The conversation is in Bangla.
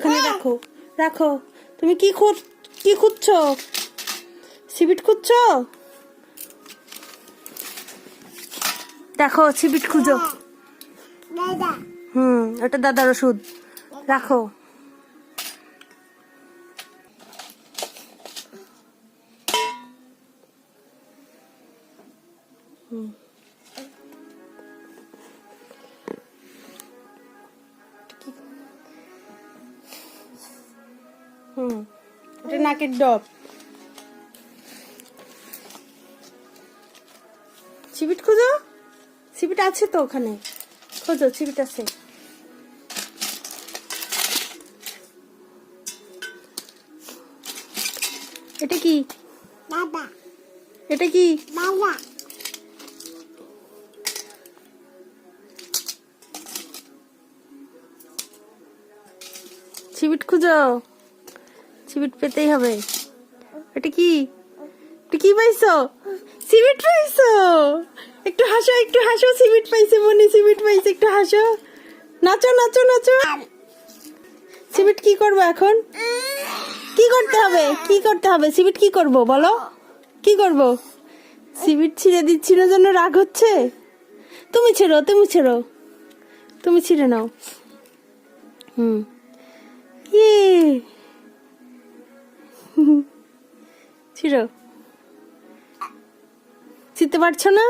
ওখানে রাখো রাখো। তুমি কি খুঁজছো? সিবিট খুঁজছো? দেখো সিবিট খুঁজো। ওটা দাদার ওষুধ, রাখো। এটা নাকের ডব। সিবিট খুঁজো, সিবিট আছে তো ওখানে, খোঁজো, সিবিট আছে। এটা কি? এটা কি? সিবিট খুঁজো, সিবিট পেতেই হবে। এটা কি? এটা কি পাইছো? সিবিট পাইছো? একটু হাসো, একটু হাসো। সিবিট পাইছে মনি, সিবিট পাইছে, একটু হাসো। নাচো নাচো নাচো। সিবিট কি করবো এখন? কি করতে হবে? কি করতে হবে? সিবিট কি করব বলো? কি করব? সিবিট ছিঁড়ে দিচ্ছি না জন্য রাগ হচ্ছে? তুমি ছেড়ো, তুমি ছেড়ো, তুমি ছিঁড়ে নাও। ছিঁড়ো। ছিঁড়তে পারছো না?